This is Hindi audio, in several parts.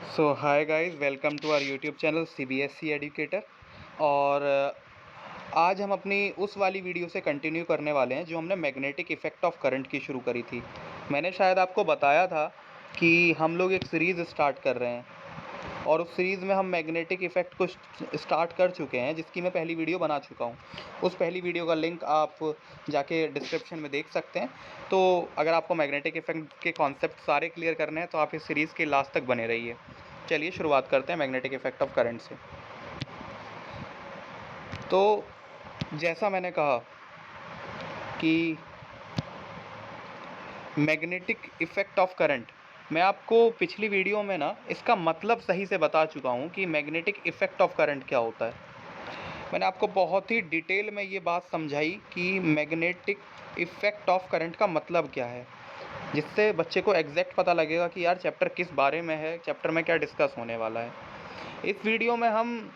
So hi guys, welcome to our YouTube channel CBSE educator. और आज हम अपनी उस वाली वीडियो से कंटिन्यू करने वाले हैं जो हमने मैग्नेटिक इफ़ेक्ट ऑफ करंट की शुरू करी थी। मैंने शायद आपको बताया था कि हम लोग एक सीरीज़ स्टार्ट कर रहे हैं और उस सीरीज़ में हम मैग्नेटिक इफ़ेक्ट को स्टार्ट कर चुके हैं, जिसकी मैं पहली वीडियो बना चुका हूँ। उस पहली वीडियो का लिंक आप जाके डिस्क्रिप्शन में देख सकते हैं। तो अगर आपको मैग्नेटिक इफ़ेक्ट के कॉन्सेप्ट सारे क्लियर करने हैं तो आप इस सीरीज़ के लास्ट तक बने रहिए। चलिए शुरुआत करते हैं मैग्नेटिक इफ़ेक्ट ऑफ करंट से। तो जैसा मैंने कहा कि मैग्नेटिक इफ़ेक्ट ऑफ करंट, मैं आपको पिछली वीडियो में ना इसका मतलब सही से बता चुका हूँ कि मैग्नेटिक इफ़ेक्ट ऑफ करंट क्या होता है। मैंने आपको बहुत ही डिटेल में ये बात समझाई कि मैग्नेटिक इफ़ेक्ट ऑफ करंट का मतलब क्या है, जिससे बच्चे को एग्जैक्ट पता लगेगा कि यार चैप्टर किस बारे में है, चैप्टर में क्या डिस्कस होने वाला है। इस वीडियो में हम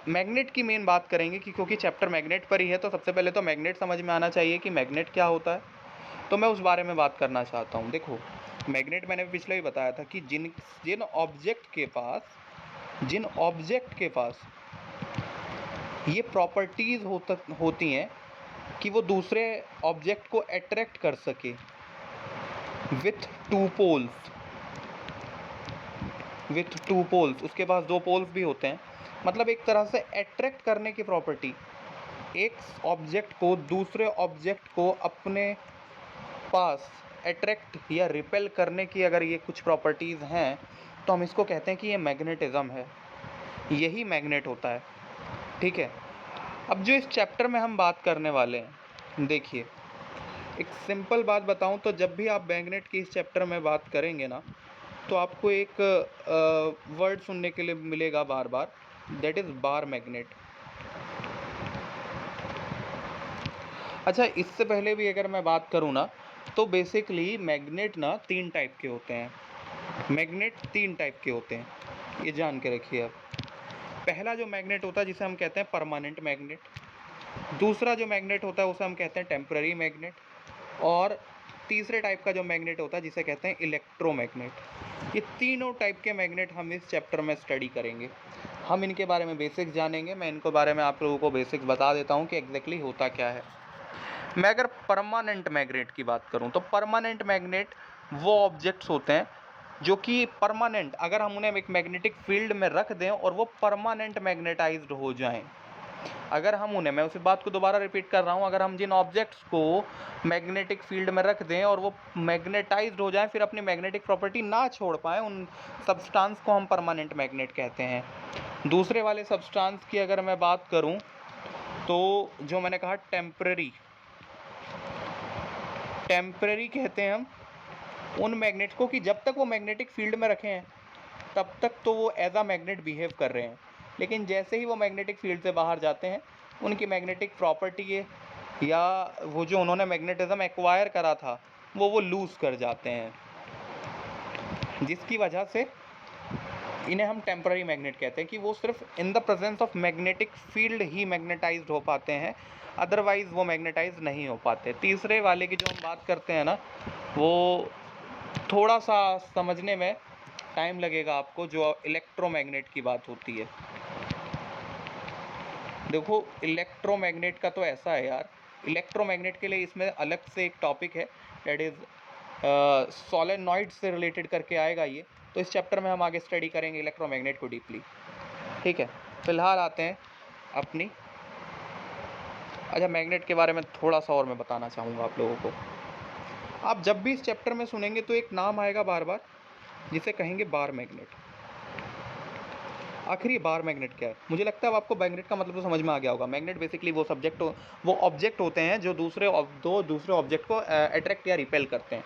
मैग्नेट की मेन बात करेंगे कि क्योंकि चैप्टर मैग्नेट पर ही है, तो सबसे पहले तो मैग्नेट समझ में आना चाहिए कि मैग्नेट क्या होता है। तो मैं उस बारे में बात करना चाहता हूँ। देखो, मैग्नेट मैंने पिछले ही बताया था कि जिन जिन ऑब्जेक्ट के पास ये प्रॉपर्टीज़ होती हैं कि वो दूसरे ऑब्जेक्ट को अट्रैक्ट कर सके विथ टू पोल्स। उसके पास दो पोल्स भी होते हैं, मतलब एक तरह से अट्रैक्ट करने की प्रॉपर्टी। एक ऑब्जेक्ट को दूसरे ऑब्जेक्ट को अपने पास अट्रैक्ट या रिपेल करने की अगर ये कुछ प्रॉपर्टीज़ हैं, तो हम इसको कहते हैं कि ये मैग्नेटिज़्म है। यही मैग्नेट होता है, ठीक है। अब जो इस चैप्टर में हम बात करने वाले हैं, देखिए, एक सिंपल बात बताऊं तो जब भी आप मैग्नेट की इस चैप्टर में बात करेंगे ना, तो आपको एक वर्ड सुनने के लिए मिलेगा बार बार, दैट इज़ बार मैग्नेट। अच्छा, इससे पहले भी अगर मैं बात करूँ ना, तो बेसिकली मैग्नेट ना तीन टाइप के होते हैं। मैग्नेट तीन टाइप के होते हैं, ये जान के रखिए आप। पहला जो मैग्नेट होता है जिसे हम कहते हैं परमानेंट मैग्नेट, दूसरा जो मैग्नेट होता है उसे हम कहते हैं टेम्पररी मैग्नेट, और तीसरे टाइप का जो मैग्नेट होता है जिसे कहते हैं इलेक्ट्रोमैग्नेट। ये तीनों टाइप के मैग्नेट हम इस चैप्टर में स्टडी करेंगे। हम इनके बारे में बेसिक्स जानेंगे। मैं इनको बारे में आप लोगों को बेसिक्स बता देता हूँ कि एग्जैक्टली होता क्या है। मैं अगर परमानेंट मैग्नेट की बात करूं, तो परमानेंट मैग्नेट वो ऑब्जेक्ट्स होते हैं जो कि परमानेंट, अगर हम उन्हें एक मैग्नेटिक फील्ड में रख दें और वो परमानेंट मैग्नेटाइज्ड हो जाएं। अगर हम उन्हें, मैं उसी बात को दोबारा रिपीट कर रहा हूं, अगर हम जिन ऑब्जेक्ट्स को मैग्नेटिक फील्ड में रख दें और वो मैग्नेटाइज्ड हो जाएं, फिर अपनी मैग्नेटिक प्रॉपर्टी ना छोड़ पाएँ, उन सब्सटेंस को हम परमानेंट मैग्नेट कहते हैं। दूसरे वाले सब्सटेंस की अगर मैं बात करूं, तो जो मैंने कहा टेम्पररी कहते हैं हम उन मैग्नेट्स को कि जब तक वो मैग्नेटिक फील्ड में रखे हैं तब तक तो वो एज अ मैग्नेट बिहेव कर रहे हैं, लेकिन जैसे ही वो मैग्नेटिक फील्ड से बाहर जाते हैं, उनकी मैग्नेटिक प्रॉपर्टी है या वो जो उन्होंने मैग्नेटिज्म एक्वायर करा था वो लूज़ कर जाते हैं, जिसकी वजह से इन्हें हम टेम्पररी मैग्नेट कहते हैं कि वो सिर्फ in the presence of magnetic field he magnetised हो पाते हैं, अदरवाइज़ वो मैग्नेटाइज नहीं हो पाते। तीसरे वाले की जो हम बात करते हैं ना, वो थोड़ा सा समझने में टाइम लगेगा आपको, जो इलेक्ट्रोमैग्नेट की बात होती है। देखो, इलेक्ट्रोमैग्नेट का तो ऐसा है यार, इलेक्ट्रोमैग्नेट के लिए इसमें अलग से एक टॉपिक है, दैट इज़ सोलेनॉइड से रिलेटेड करके आएगा ये। तो इस चैप्टर में हम आगे स्टडी करेंगे इलेक्ट्रोमैग्नेट को डीपली, ठीक है। फिलहाल आते हैं अपनी, अच्छा, मैग्नेट के बारे में थोड़ा सा और मैं बताना चाहूँगा आप लोगों को। आप जब भी इस चैप्टर में सुनेंगे तो एक नाम आएगा बार बार, जिसे कहेंगे बार मैग्नेट। आखिर ये बार मैग्नेट क्या है? मुझे लगता है अब आपको मैग्नेट का मतलब तो समझ में आ गया होगा। मैग्नेट बेसिकली वो ऑब्जेक्ट होते हैं जो दो दूसरे ऑब्जेक्ट को अट्रैक्ट या रिपेल करते हैं,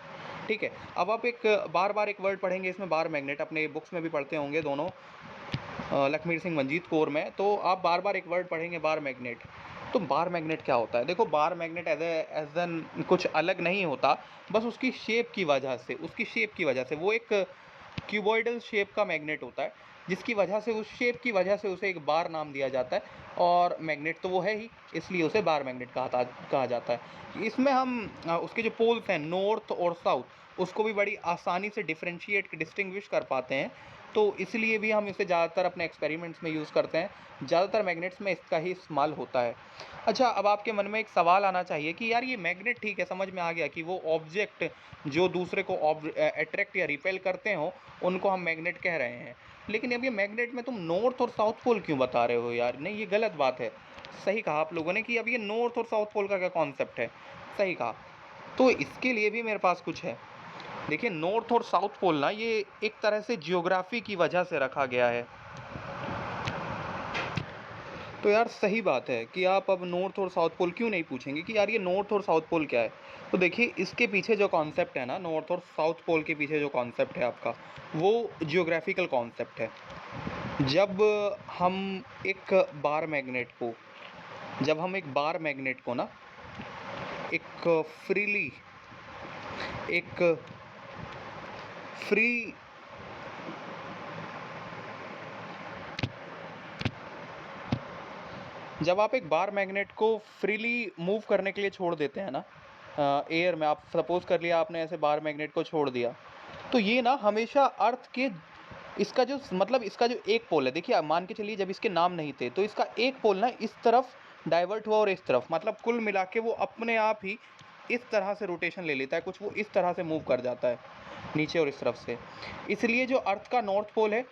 ठीक है। अब आप एक बार बार एक वर्ड पढ़ेंगे इसमें, बार मैग्नेट, अपने बुक्स में भी पढ़ते होंगे दोनों, लखमीर सिंह मंजीत कोर में, तो आप बार बार एक वर्ड पढ़ेंगे बार मैग्नेट। तो बार मैग्नेट क्या होता है? देखो, बार मैग्नेट एज एन कुछ अलग नहीं होता, बस उसकी शेप की वजह से वो एक क्यूबॉइडल शेप का मैग्नेट होता है, जिसकी वजह से, उस शेप की वजह से उसे एक बार नाम दिया जाता है। और मैग्नेट तो वो है ही, इसलिए उसे बार मैग्नेट कहा जाता है। इसमें हम उसके जो पोल्स हैं, नॉर्थ और साउथ, उसको भी बड़ी आसानी से डिस्टिंग्विश कर पाते हैं। तो इसलिए भी हम इसे ज़्यादातर अपने एक्सपेरिमेंट्स में यूज़ करते हैं। ज़्यादातर मैग्नेट्स में इसका ही इस्तेमाल होता है। अच्छा, अब आपके मन में एक सवाल आना चाहिए कि यार ये मैग्नेट ठीक है, समझ में आ गया कि वो ऑब्जेक्ट जो दूसरे को अट्रैक्ट या रिपेल करते हो, उनको हम मैग्नेट कह रहे हैं। लेकिन अब ये मैग्नेट में तुम नॉर्थ और साउथ पोल क्यों बता रहे हो यार? नहीं, ये गलत बात है। सही कहा आप लोगों ने कि अब ये नॉर्थ और साउथ पोल का क्या कॉन्सेप्ट है। सही कहा। तो इसके लिए भी मेरे पास कुछ है। देखिए, नॉर्थ और साउथ पोल ना ये एक तरह से जियोग्राफी की वजह से रखा गया है। तो यार सही बात है कि आप अब नॉर्थ और साउथ पोल क्यों नहीं पूछेंगे कि यार ये नॉर्थ और साउथ पोल क्या है। तो देखिए, इसके पीछे जो कॉन्सेप्ट है ना, नॉर्थ और साउथ पोल के पीछे जो कॉन्सेप्ट है आपका, वो जियोग्राफिकल कॉन्सेप्ट है। जब हम एक बार मैग्नेट को जब हम एक बार मैग्नेट को ना एक फ्रीली एक फ्री जब आप एक बार मैग्नेट को फ्रीली मूव करने के लिए छोड़ देते हैं ना, एयर में, आप सपोज कर लिया आपने ऐसे बार मैग्नेट को छोड़ दिया, तो ये ना हमेशा अर्थ के इसका जो एक पोल है, देखिए आप मान के चलिए जब इसके नाम नहीं थे तो इसका एक पोल ना इस तरफ डाइवर्ट हुआ और इस तरफ, मतलब कुल मिला के वो अपने आप ही इस तरह से रोटेशन ले लेता है, कुछ वो इस तरह से मूव कर जाता है नीचे और इस तरफ से। इसलिए जो अर्थ का नॉर्थ पोल है,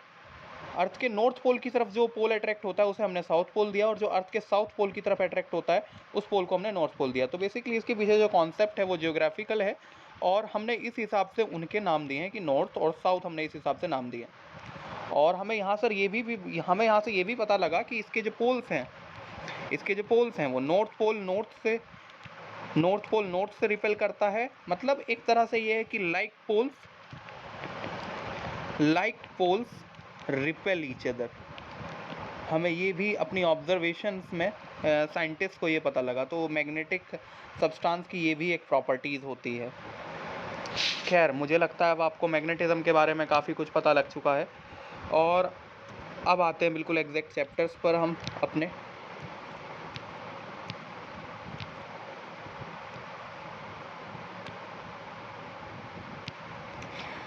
अर्थ के नॉर्थ पोल की तरफ जो पोल अट्रैक्ट होता है उसे हमने साउथ पोल दिया, और जो अर्थ के साउथ पोल की तरफ अट्रैक्ट होता है उस पोल को हमने नॉर्थ पोल दिया। तो बेसिकली इसके पीछे जो कॉन्सेप्ट है वो जियोग्राफिकल है, और हमने इस हिसाब से उनके नाम दिए हैं कि नॉर्थ और साउथ, हमने इस हिसाब से नाम दिए हैं। और हमें यहाँ से ये भी पता लगा कि इसके जो पोल्स हैं वो नॉर्थ पोल नॉर्थ से रिपेल करता है। मतलब एक तरह से ये है कि like poles repel each other. हमें ये भी अपनी ऑब्जर्वेशंस में साइंटिस्ट को ये पता लगा। तो मैग्नेटिक सब्सटेंस की ये भी एक प्रॉपर्टीज़ होती है। खैर, मुझे लगता है अब आपको मैग्नेटिज्म के बारे में काफ़ी कुछ पता लग चुका है, और अब आते हैं बिल्कुल एग्जैक्ट चैप्टर्स पर हम अपने।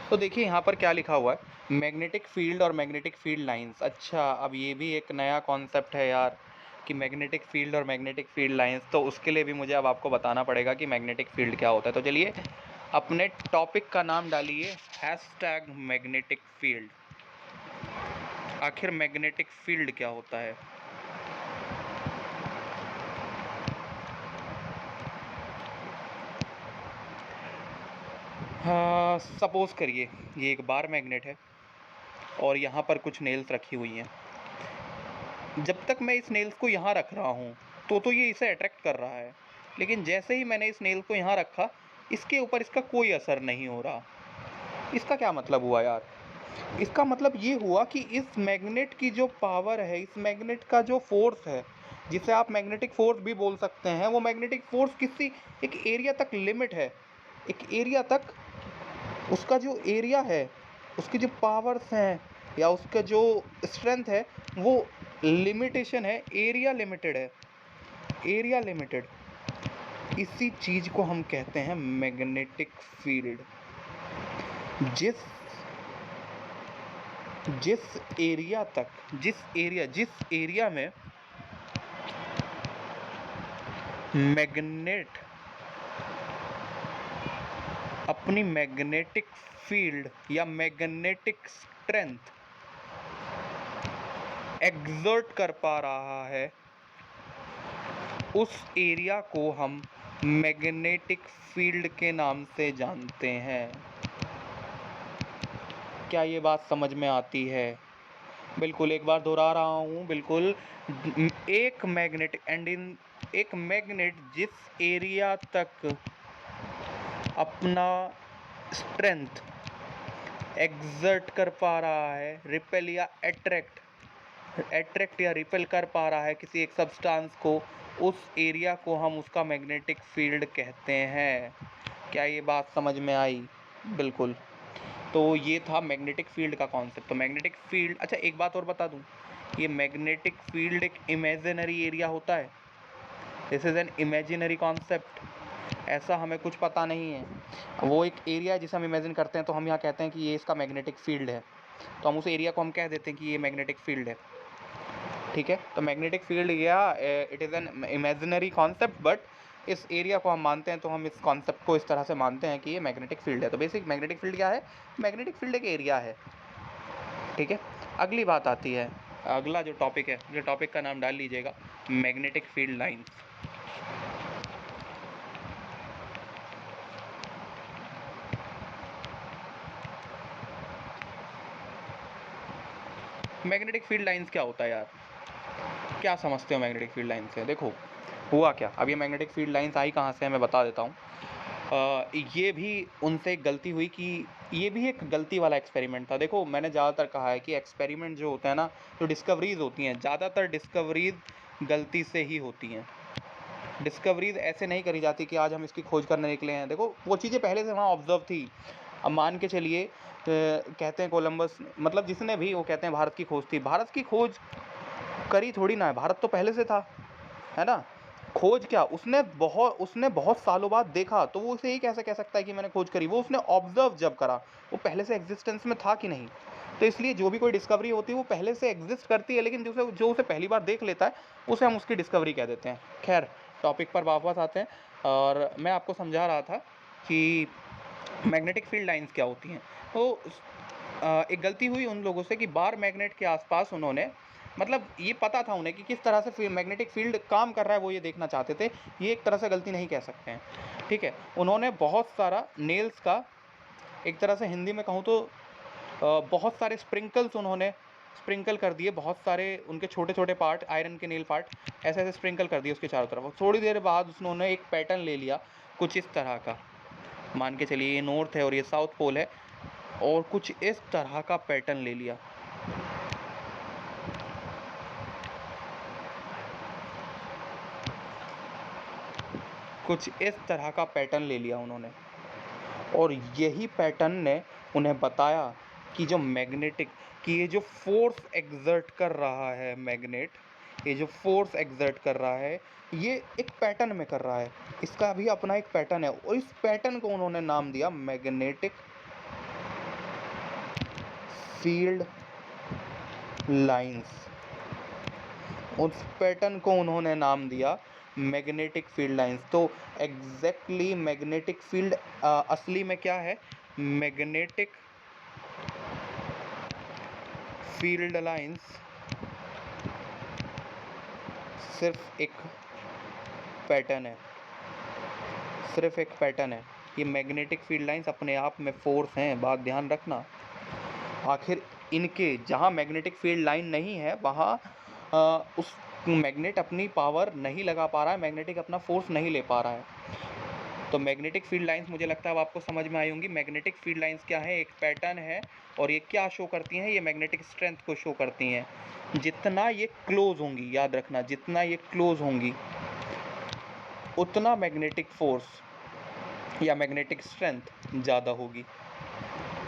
तो देखिए यहाँ पर क्या लिखा हुआ है, मैग्नेटिक फील्ड और मैग्नेटिक फील्ड लाइंस। अच्छा, अब ये भी एक नया कॉन्सेप्ट है यार कि मैग्नेटिक फील्ड और मैग्नेटिक फील्ड लाइंस। तो उसके लिए भी मुझे अब आपको बताना पड़ेगा कि मैग्नेटिक फील्ड क्या होता है। तो चलिए अपने टॉपिक का नाम डालिए मैग्नेटिक फील्ड। आखिर मैग्नेटिक फील्ड क्या होता है? हाँ, सपोज करिए ये एक बार मैग्नेट है और यहाँ पर कुछ नेल्स रखी हुई हैं। जब तक मैं इस नेल्स को यहाँ रख रहा हूँ तो ये इसे अट्रैक्ट कर रहा है, लेकिन जैसे ही मैंने इस नेल को यहाँ रखा, इसके ऊपर इसका कोई असर नहीं हो रहा। इसका क्या मतलब हुआ यार? इसका मतलब ये हुआ कि इस मैग्नेट की जो पावर है, इस मैग्नेट का जो फोर्स है, जिसे आप मैग्नेटिक फोर्स भी बोल सकते हैं, वो मैग्नेटिक फोर्स किसी एक एरिया तक लिमिट है। एक एरिया तक उसका जो एरिया है, उसकी जो पावर्स हैं या उसका जो स्ट्रेंथ है, वो लिमिटेशन है, एरिया लिमिटेड है, एरिया लिमिटेड। इसी चीज़ को हम कहते हैं मैग्नेटिक फील्ड। जिस जिस एरिया में मैग्नेट अपनी मैग्नेटिक फील्ड या मैग्नेटिक स्ट्रेंथ एक्सर्ट कर पा रहा है, उस एरिया को हम मैग्नेटिक फील्ड के नाम से जानते हैं। क्या ये बात समझ में आती है? बिल्कुल, एक बार दोहरा रहा हूँ, बिल्कुल। एक मैग्नेट जिस एरिया तक अपना स्ट्रेंथ एक्सर्ट कर पा रहा है, अट्रैक्ट या रिपेल कर पा रहा है किसी एक सब्सटेंस को, उस एरिया को हम उसका मैग्नेटिक फील्ड कहते हैं। क्या ये बात समझ में आई? बिल्कुल। तो ये था मैग्नेटिक फील्ड का कॉन्सेप्ट। तो मैग्नेटिक फील्ड, अच्छा एक बात और बता दूं, ये मैग्नेटिक फील्ड एक इमेजिनरी एरिया होता है। This is an imaginary concept. ऐसा हमें कुछ पता नहीं है। वो एक एरिया है जिसे हम इमेजिन करते हैं, तो हम यहाँ कहते हैं कि ये इसका मैग्नेटिक फील्ड है, तो हम उस एरिया को हम कह देते हैं कि ये मैग्नेटिक फील्ड है। ठीक है, तो मैग्नेटिक फील्ड या it is an imaginary concept, but इस एरिया को हम मानते हैं, तो हम इस कॉन्सेप्ट को इस तरह से मानते हैं कि ये मैग्नेटिक फील्ड है। तो बेसिक मैग्नेटिक फील्ड क्या है? मैग्नेटिक फील्ड एक एरिया है। ठीक है, अगली बात आती है, अगला जो टॉपिक है, जो टॉपिक का नाम डाल लीजिएगा magnetic field lines. Magnetic field lines क्या होता है यार? क्या समझते हो मैग्नेटिक फील्ड लाइन से? देखो हुआ क्या, अब ये मैग्नेटिक फील्ड लाइंस आई कहाँ से है मैं बता देता हूँ। ये भी उनसे एक गलती हुई कि ये भी एक गलती वाला एक्सपेरिमेंट था। देखो मैंने ज़्यादातर कहा है कि एक्सपेरिमेंट जो होते हैं ना, जो डिस्कवरीज होती हैं, ज़्यादातर डिस्कवरीज गलती से ही होती हैं। डिस्कवरीज ऐसे नहीं करी जाती कि आज हम इसकी खोज करने निकले हैं। देखो वो चीज़ें पहले से वहाँ ऑब्जर्व थी। अब मान के चलिए कहते हैं कोलंबस, मतलब जिसने भी, वो कहते हैं भारत की खोज थी। भारत की खोज करी थोड़ी ना है, भारत तो पहले से था, है ना। खोज क्या, उसने बहुत सालों बाद देखा, तो वो उसे यही कैसे कह सकता है कि मैंने खोज करी? वो उसने ऑब्जर्व जब करा, वो पहले से एग्जिस्टेंस में था कि नहीं। तो इसलिए जो भी कोई डिस्कवरी होती है वो पहले से एग्जिस्ट करती है, लेकिन जो उसे पहली बार देख लेता है उसे हम उसकी डिस्कवरी कह देते हैं। खैर, टॉपिक पर वापस आते हैं, और मैं आपको समझा रहा था कि मैग्नेटिक फील्ड लाइंस क्या होती हैं। तो एक गलती हुई उन लोगों से कि बार मैग्नेट के आसपास उन्होंने, मतलब ये पता था उन्हें कि किस तरह से मैग्नेटिक फील्ड काम कर रहा है, वो ये देखना चाहते थे। ये एक तरह से गलती नहीं कह सकते हैं। ठीक है, उन्होंने बहुत सारा नेल्स का, एक तरह से हिंदी में कहूँ तो बहुत सारे स्प्रिंकल्स उन्होंने स्प्रिंकल कर दिए, बहुत सारे उनके छोटे छोटे पार्ट, आयरन के नेल पार्ट ऐसे ऐसे स्प्रिंकल कर दिए उसके चारों तरफ। थोड़ी देर बाद उन्होंने एक पैटर्न ले लिया कुछ इस तरह का, मान के चलिए ये नॉर्थ है और ये साउथ पोल है, और कुछ इस तरह का पैटर्न ले लिया। कुछ इस तरह का पैटर्न ले लिया उन्होंने, और यही पैटर्न ने उन्हें बताया कि जो मैग्नेटिक, कि ये जो फोर्स एक्सर्ट कर रहा है मैग्नेट, ये जो फोर्स एक्सर्ट कर रहा है ये एक पैटर्न में कर रहा है, इसका भी अपना एक पैटर्न है, और इस पैटर्न को उन्होंने नाम दिया मैग्नेटिक फील्ड लाइंस। उस पैटर्न को उन्होंने नाम दिया मैग्नेटिक फील्ड लाइंस। तो एग्जैक्टली मैग्नेटिक फील्ड असली में क्या है? मैग्नेटिक फील्ड लाइंस सिर्फ एक पैटर्न है, सिर्फ एक पैटर्न है। ये मैग्नेटिक फील्ड लाइंस अपने आप में फोर्स हैं, बात ध्यान रखना। आखिर इनके जहाँ मैग्नेटिक फील्ड लाइन नहीं है वहाँ उस मैग्नेट अपनी पावर नहीं लगा पा रहा है, मैग्नेटिक अपना फोर्स नहीं ले पा रहा है। तो मैग्नेटिक फील्ड लाइंस मुझे लगता है अब आपको समझ में आई होंगी। मैग्नेटिक फील्ड लाइंस क्या है? एक पैटर्न है, और ये क्या शो करती हैं? ये मैग्नेटिक स्ट्रेंथ को शो करती हैं। जितना ये क्लोज होंगी, याद रखना, जितना ये क्लोज होंगी उतना मैग्नेटिक फोर्स या मैग्नेटिक स्ट्रेंथ ज़्यादा होगी।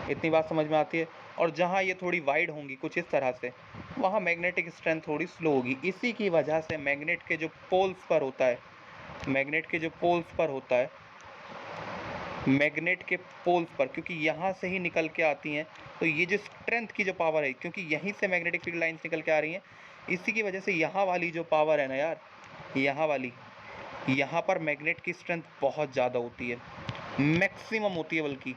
इतनी बात समझ में आती है। और जहाँ ये थोड़ी वाइड होंगी कुछ इस तरह से, वहाँ मैग्नेटिक स्ट्रेंथ थोड़ी स्लो होगी। इसी की वजह से मैग्नेट के जो पोल्स पर होता है, मैग्नेट के जो पोल्स पर होता है, मैग्नेट के पोल्स पर, क्योंकि यहाँ से ही निकल के आती हैं, तो ये जो स्ट्रेंथ की जो पावर है, क्योंकि यहीं से मैग्नेटिक फील्ड लाइंस निकल के आ रही हैं, इसी की वजह से यहाँ वाली जो पावर है ना यार, यहाँ वाली, यहाँ पर मैग्नेट की स्ट्रेंथ बहुत ज़्यादा होती है, मैक्सिमम होती है बल्कि,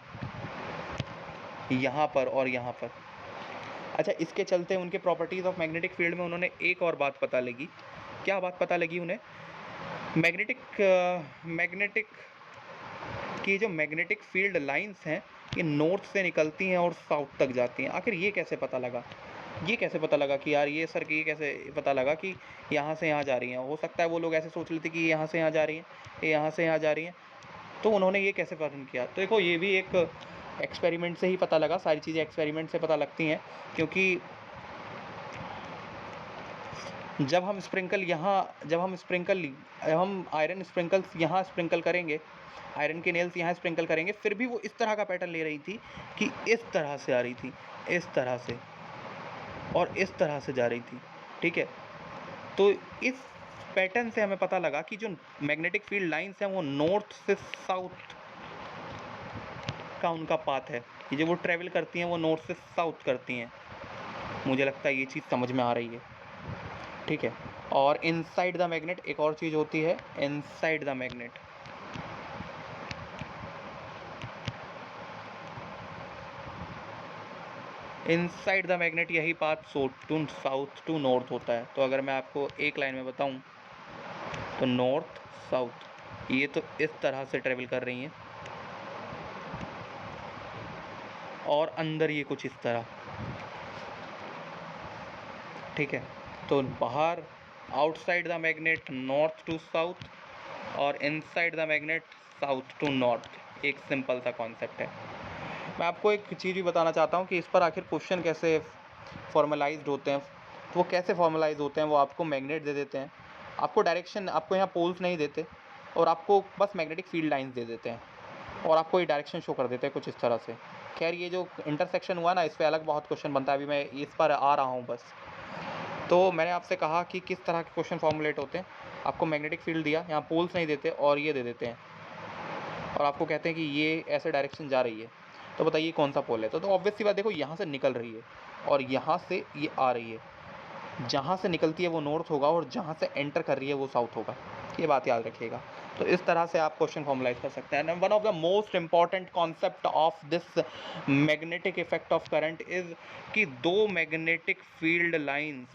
यहाँ पर और यहाँ पर। अच्छा, इसके चलते उनके प्रॉपर्टीज़ ऑफ मैग्नेटिक फील्ड में उन्होंने एक और बात पता लगी। क्या बात पता लगी उन्हें? मैग्नेटिक की जो मैग्नेटिक फील्ड लाइंस हैं ये नॉर्थ से निकलती हैं और साउथ तक जाती हैं। आखिर ये कैसे पता लगा? ये कैसे पता लगा कि यार ये सर, कि ये कैसे पता लगा कि यहाँ से यहाँ जा रही हैं? हो सकता है वो लोग ऐसे सोच लेते कि ये यहाँ से यहाँ जा रही हैं, ये यहाँ से यहाँ जा रही हैं, तो उन्होंने ये कैसे पता किया? तो देखो ये भी एक एक्सपेरिमेंट से ही पता लगा। सारी चीज़ें एक्सपेरिमेंट से पता लगती हैं, क्योंकि जब हम आयरन स्प्रिंकल्स यहाँ स्प्रिंकल करेंगे, आयरन के नेल्स यहाँ स्प्रिंकल करेंगे, फिर भी वो इस तरह का पैटर्न ले रही थी कि इस तरह से आ रही थी, इस तरह से, और इस तरह से जा रही थी। ठीक है, तो इस पैटर्न से हमें पता लगा कि जो मैग्नेटिक फील्ड लाइंस हैं वो नॉर्थ से साउथ का उनका पाथ है, ये जो वो ट्रेवल करती हैं वो नॉर्थ से साउथ करती हैं। मुझे लगता है ये चीज़ समझ में आ रही है, ठीक है। और इनसाइड द मैग्नेट एक और चीज़ होती है, inside the magnet. Inside the magnet यही पाथ साउथ टू नॉर्थ होता है। तो अगर मैं आपको एक लाइन में बताऊं तो नॉर्थ साउथ ये तो इस तरह से ट्रेवल कर रही हैं और अंदर ये कुछ इस तरह, ठीक है। तो बाहर outside the magnet north to south और inside the magnet south to north, एक सिंपल सा कॉन्सेप्ट है। मैं आपको एक चीज़ भी बताना चाहता हूँ कि इस पर आखिर क्वेश्चन कैसे फॉर्मलाइज्ड होते हैं। तो वो कैसे फॉर्मलाइज होते हैं, वो आपको मैग्नेट दे देते हैं, आपको डायरेक्शन, आपको यहाँ पोल्स नहीं देते और आपको बस मैग्नेटिक फील्ड लाइंस दे देते हैं और आपको ये डायरेक्शन शो कर देते हैं कुछ इस तरह से। खैर ये जो इंटरसेक्शन हुआ ना, इस पर अलग बहुत क्वेश्चन बनता है, अभी मैं इस पर आ रहा हूँ बस। तो मैंने आपसे कहा कि किस तरह के क्वेश्चन फॉर्मुलेट होते हैं। आपको मैग्नेटिक फील्ड दिया, यहाँ पोल्स नहीं देते और ये दे देते हैं और आपको कहते हैं कि ये ऐसे डायरेक्शन जा रही है, तो बताइए कौन सा पोल है। तो ऑब्वियस सी बात, देखो यहाँ से निकल रही है और यहाँ से ये आ रही है, जहाँ से निकलती है वो नॉर्थ होगा और जहाँ से एंटर कर रही है वो साउथ होगा, ये बात याद रखिएगा। तो इस तरह से आप क्वेश्चन फॉर्मुलाइज कर सकते हैं। One of the most important concept of this magnetic effect of current is कि दो magnetic field lines,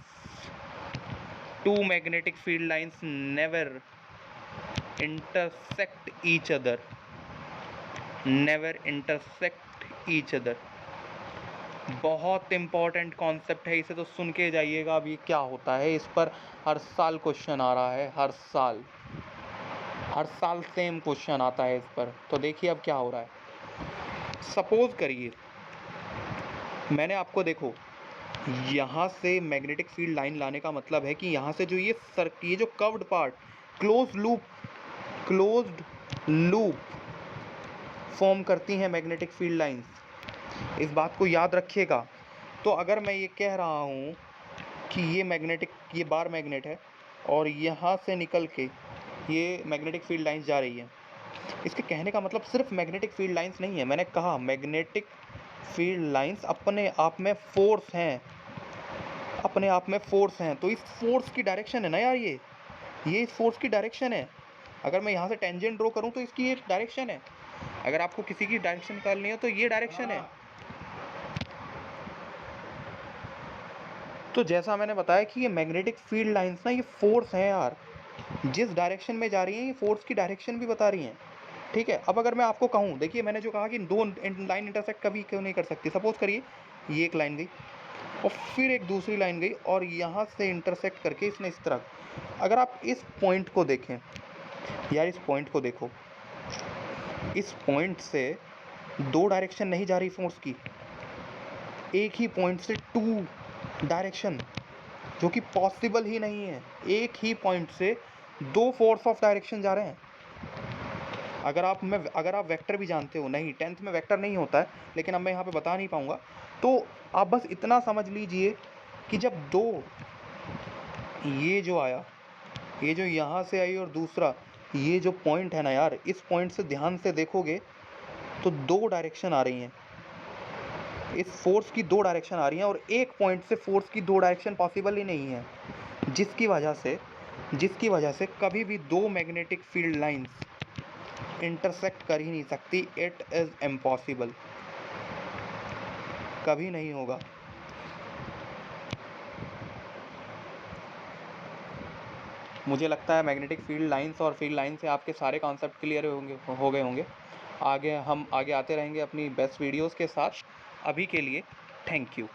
two magnetic field lines never intersect each other, never intersect each other। बहुत इंपॉर्टेंट कॉन्सेप्ट है, इसे तो सुन के जाइएगा। अब ये क्या होता है, इस पर हर साल क्वेश्चन आ रहा है, हर साल सेम क्वेश्चन आता है इस पर। तो देखिए अब क्या हो रहा है। सपोज करिए मैंने आपको, देखो यहाँ से मैग्नेटिक फील्ड लाइन लाने का मतलब है कि यहाँ से जो ये जो curved part, closed loop form करती हैं मैग्नेटिक फील्ड लाइंस, इस बात को याद रखिएगा। तो अगर मैं ये कह रहा हूँ कि ये बार मैग्नेट है और यहाँ से निकल के ये मैग्नेटिक फील्ड लाइंस जा रही है, इसके कहने का मतलब सिर्फ मैग्नेटिक फील्ड लाइंस नहीं है। मैंने कहा मैग्नेटिक फील्ड लाइंस अपने आप में फोर्स हैं, अपने आप में फोर्स हैं। तो इस फोर्स की डायरेक्शन है ना यार, ये इस फोर्स की डायरेक्शन है। अगर मैं यहाँ से टेंजेंट ड्रॉ करूँ तो इसकी एक डायरेक्शन है। अगर आपको किसी की डायरेक्शन निकालनी हो तो ये डायरेक्शन है। तो जैसा मैंने बताया कि ये मैग्नेटिक फील्ड लाइंस ना, ये फोर्स हैं यार, जिस डायरेक्शन में जा रही हैं ये फोर्स की डायरेक्शन भी बता रही हैं, ठीक है। अब अगर मैं आपको कहूँ, देखिए मैंने जो कहा कि दो लाइन इंटरसेक्ट कभी क्यों नहीं कर सकती। सपोज करिए ये एक लाइन गई और फिर एक दूसरी लाइन गई और यहाँ से इंटरसेक्ट करके इसने इस तरह, अगर आप इस पॉइंट को देखें यार, इस पॉइंट को देखो, इस पॉइंट से दो डायरेक्शन नहीं जा रही फोर्स की, एक ही पॉइंट से टू डायरेक्शन, जो कि पॉसिबल ही नहीं है। एक ही पॉइंट से दो फोर्स ऑफ डायरेक्शन जा रहे हैं। अगर आप वेक्टर भी जानते हो, नहीं 10th में वेक्टर नहीं होता है, लेकिन अब मैं यहाँ पे बता नहीं पाऊँगा, तो आप बस इतना समझ लीजिए कि जब दो, ये जो आया, ये जो यहाँ से आई और दूसरा ये जो पॉइंट है ना यार, इस पॉइंट से ध्यान से देखोगे तो दो डायरेक्शन आ रही हैं, इस फोर्स की दो डायरेक्शन आ रही हैं और एक पॉइंट से फोर्स की दो डायरेक्शन पॉसिबल ही नहीं है, जिसकी वजह से कभी भी दो मैग्नेटिक फील्ड लाइंस इंटरसेक्ट कर ही नहीं सकती। इट इज़ इम्पॉसिबल, कभी नहीं होगा। मुझे लगता है मैग्नेटिक फील्ड लाइंस और फील्ड लाइन से आपके सारे कॉन्सेप्ट क्लियर हो गए होंगे। हम आगे आते रहेंगे अपनी बेस्ट वीडियोज़ के साथ। अभी के लिए थैंक यू।